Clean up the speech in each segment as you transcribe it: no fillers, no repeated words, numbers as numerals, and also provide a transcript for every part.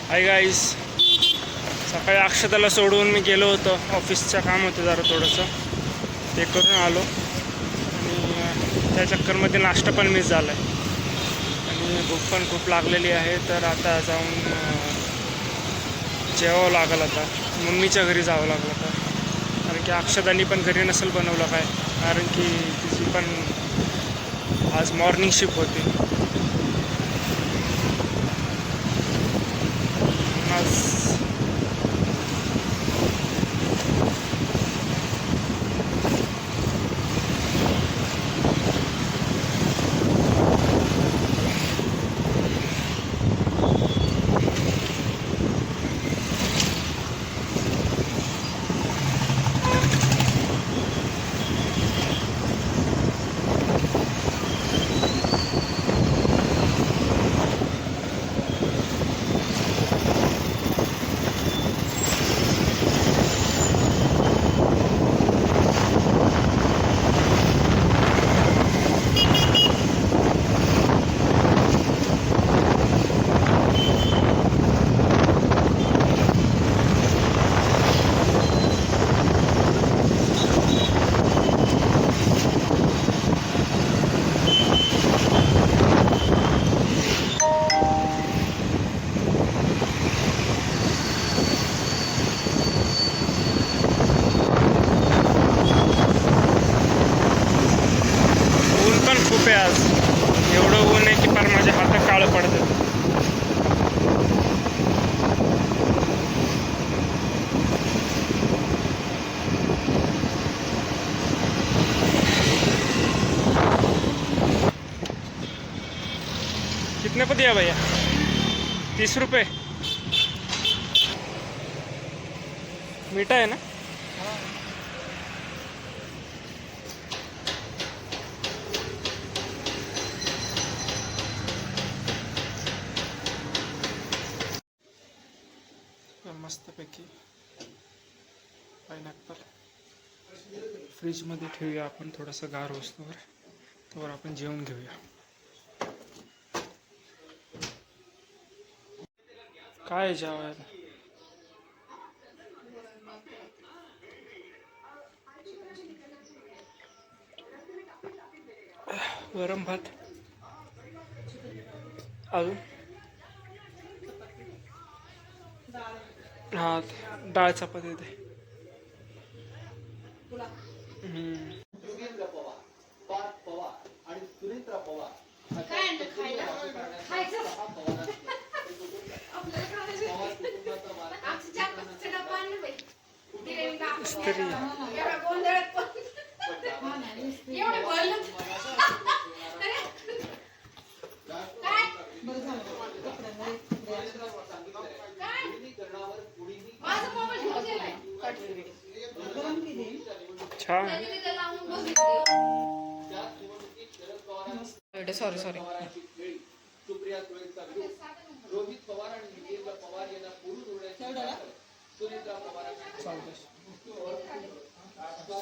Hi guys, सकाळी अक्षताला सोडून मी गेलो होतो. ऑफिसचं काम होतं जरा थोडंसं, ते करून आलो आणि त्या चक्करमध्ये नाश्ता पण मिस झाला आहे आणि भूक पण खूप लागलेली आहे. तर आता जाऊन जेवावं लागलं. आता मम्मीच्या घरी जावं लागलं आता, कारण की अक्षतानी पण घरी नसेल बनवलं काय, कारण की तिची पण आज मॉर्निंग शिफ्ट होती. आज खूप आहे. आज एवढं ऊन आहे की फार माझे हात काळं पडतात. कितने को दिया भैया? 30 रुपये. मीठा है ना? मस्तपैकी पायनॅपल फ्रीजमध्ये ठेवूया आपण, थोडंसं गार होस्तोवर, तोवर आपण जेवण घेऊया. काय जेवायला? गरम भात, अजून हा डाळ चपाती दे. छान. Sorry sorry.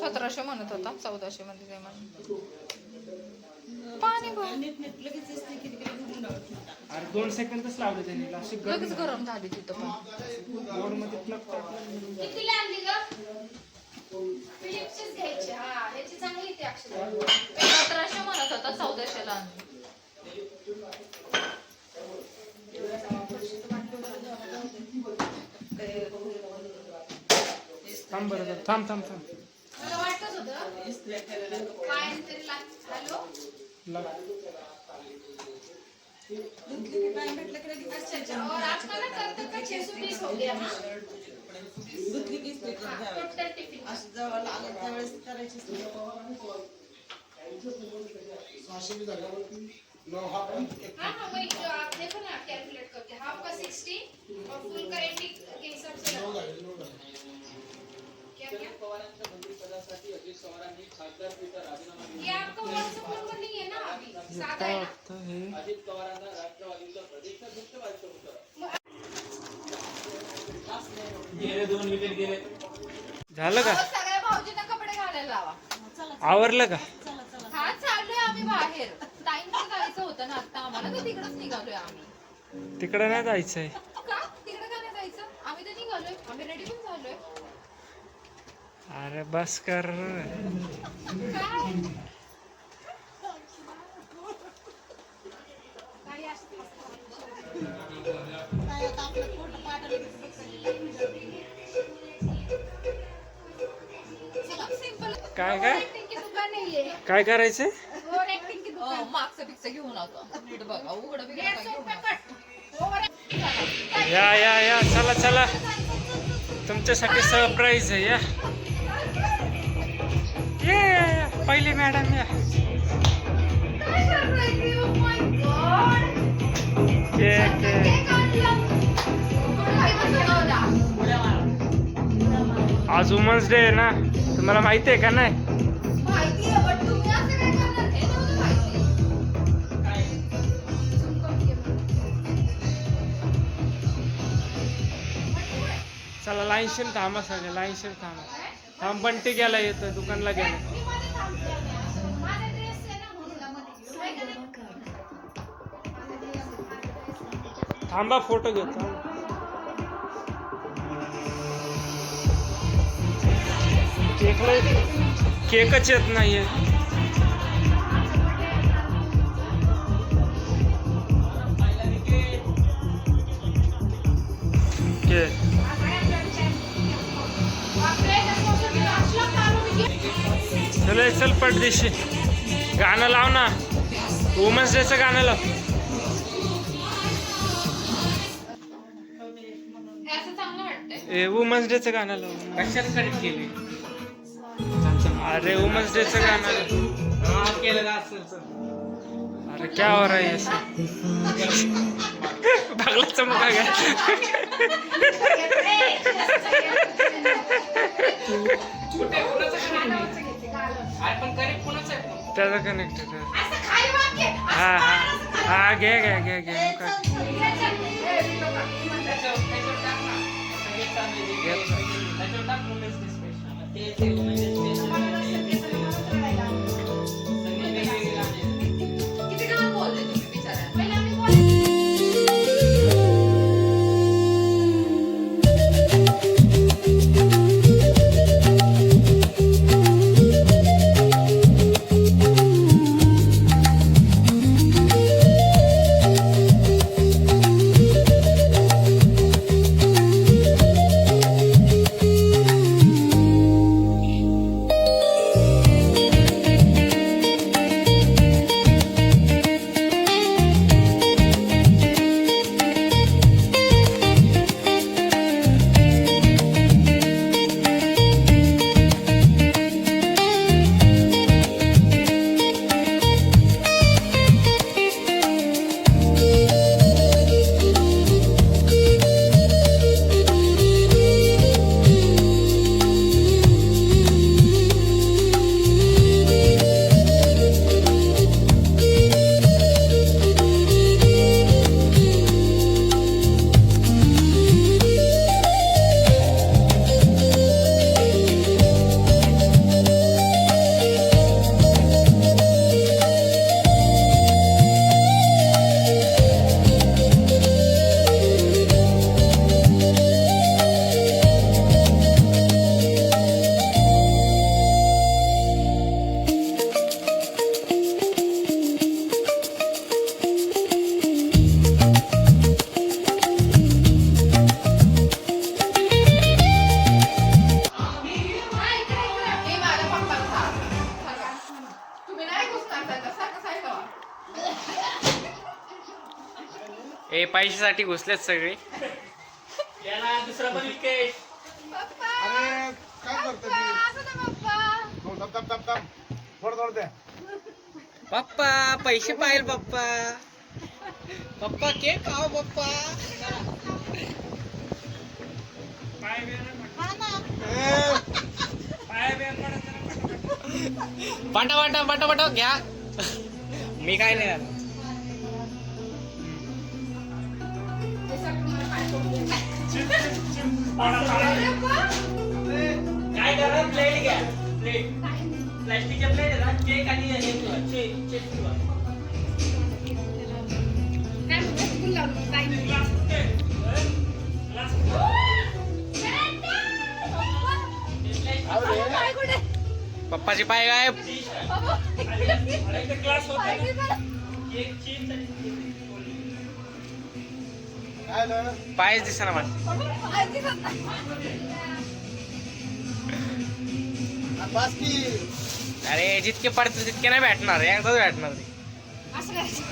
सतराशे म्हणत होता, 1400 मध्ये काय म्हणत पाणी अरे 2 सेकंदच लावले त्यांनी, लगेच गरम झाली तिथं पण. बोर्ड मध्ये प्लग कितीला आणली ग? फिलिप्सचीच घ्यायची. हा, ह्याची चांगली येते अक्षर. 1700 म्हणत होता, 1400 ला आणली. थांब बरं, थांब थांब थांब. मला वाटतच होतं काय तरी हॅलो अच्छा, और आपका ना कल तक का 600 पीस हो गया. टोटल टिफिन हाँ हाँ वही जो आप देखो ना, कैलकुलेट करके हाफ का 60 और फुल का 80 के हिसाब से क्या क्या ये आपका व्हाट्सएप नंबर नहीं है ना अभी, साधा है ना. अजित पवारांना राष्ट्रवादीचा प्रदेशाध्यक्ष झालं का? सगळ्या भाऊजींना कपडे घालायला लावा. आवरलं का? हा, चाललोय आम्ही बाहेर. टाइम जायचं होतं ना आता आम्हाला, तर तिकडच निघालोय आम्ही. तिकडं नाही जायचंय. का? तिकडे आम्ही रेडी पण झालोय. अरे बस कर. काय काय एक्टिंग की दुकान नहीं है, काय करायचंय? ओवर एक्टिंग की दुकान. मागचं पिक्स घेऊन आता नीट बघा उघडं बी 150 रुपये कट. ओवर या या या चला चला, तुमच्यासाठी सरप्राईज आहे. या ये पहिली मॅडम या. Oh my god. केक आज वुमन्स डे आहे ना, तुम्हाला माहिती आहे का नाही? माहिती आहे, but तुम्ही असं काय करणार हे नव्हतं माहिती. चला लाईनशीर थांबा, सगळे लाईनशीर थांबा. थांब बंटी गेला, येतं दुकानला गेला. मी मध्ये थांबले. माझा ड्रेस आहे ना म्हणून मध्ये. काय करणार? थांबा फोटो घेतो. केकच येत नाहीये. केक चल चल पडदेशी गाणं लाव ना, वुमन्स डेचं गाणं लाव. असं चांगलं वाटतंय. ए वुमन्स डेचं गाणं लाव. कशाला कनेक्ट केली? अरे वुमन्स डेचं गाणं लाव. हा केलं का असेल? अरे क्या हो रहा है ऐसे? भागलाचा मुका घ्या. छोटे कुणाचं कनेक्ट? अरे पण कनेक्ट कुणाचं आहे? त्याचा कनेक्टेड हा हा हा घे घे घे घे मुका. त्याच्यावर टाक ना. संगीत चालू आहे. त्याच्यावर टाक वुमेन्स डे स्पेशल. ते वुमेन्स डे स्पेशल. संगीत वेगवेगळे गाणे. किती गाणं बोलले तुम्ही बिचारा. ए पैशासाठी घुसलेत सगळे. याला दुसरा पण विकेट. अरे काय करतो पप्पा पैसे पाहिजे पप्पा. पप्पा केक खाओ पप्पा. पाटा पाटा पाटा घ्या. मी काय नाही झालं. काय करा प्लेट घ्या. प्लेट प्लास्टिकच्या प्लेट आहे ना. केक आणि हे काय म्हणतो? पप्पाचे पाय गायब. काय झालं? पायच दिसना मला. बस की. अरे जितके पडतील तितके नाही भेटणार, एकदाच भेटणार ते. असं करायचं.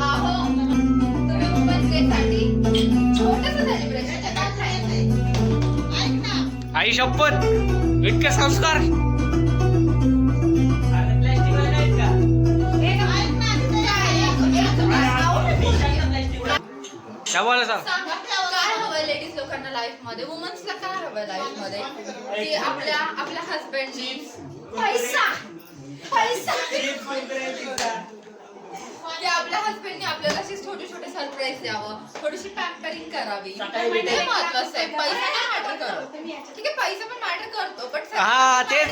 आहो, तुम्ही Women's Day साठी छोटंसं celebration करताय. आई शपथ इतके संस्कार. काय बोला सांग. सांगा, काय हवंय लेडीज लोकांना लाईफ मध्ये, वुमन्सला काय हवंय लाईफ मध्ये? की आपल्या हसबंडनी पैसा पैसा की आपल्या हसबंडनी आपल्याला अशी छोटे छोटे सरप्राईज द्यावं, थोडीशी पॅम्परिंग करावी, हे महत्वाचं आहे. पैसा काय मॅटर करतो, ठीक आहे, पैसा पण मॅटर करतो, पण हा तेच,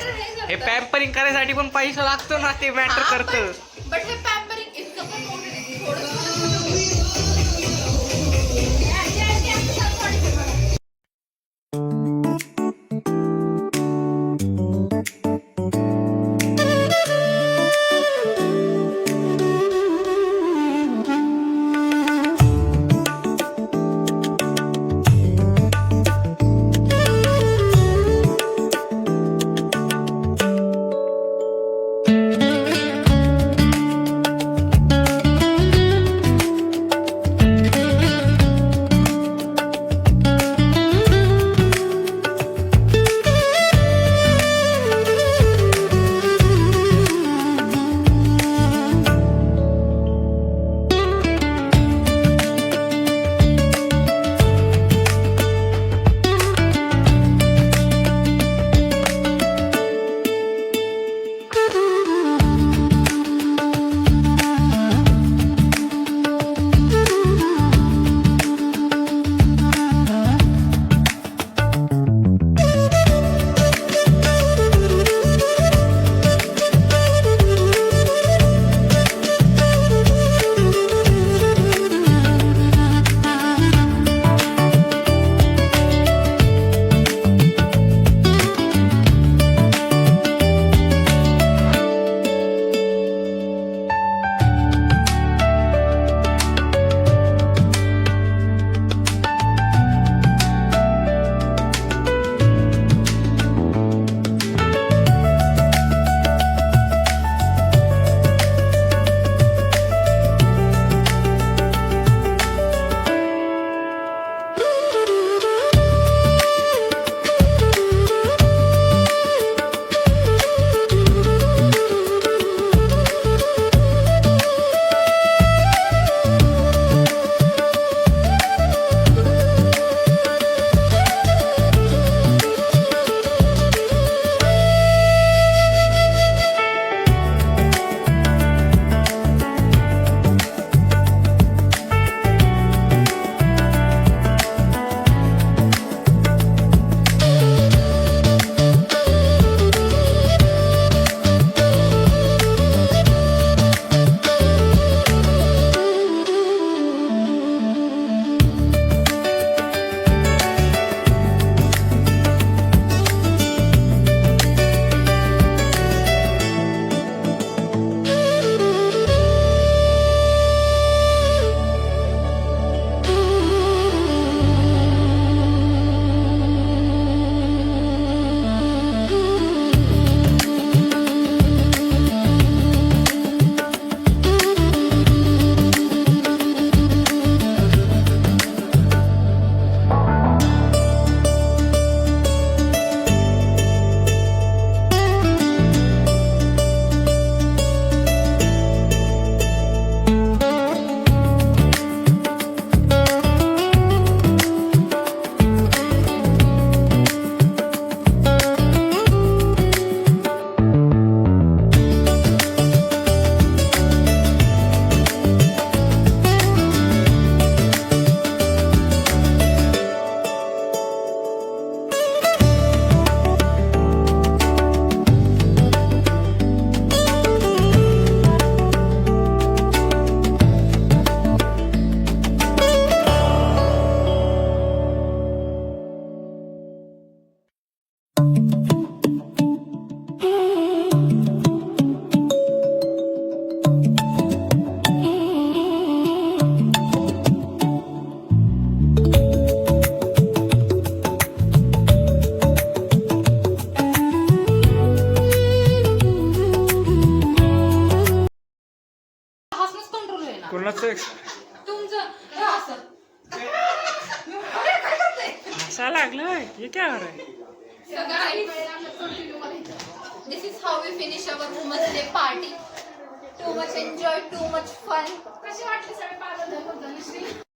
हे पॅम्परिंग करायसाठी पण पैसा लागतो ना, ते मॅटर करतं. बट हे पॅम्परिंग इतकं पण मोठं नाही, थोडं लागलं होय? हे काय हो रे? This is how we finish our Women's Day party. Too much enjoy, too much fun. कशी वाटली सगळे पागल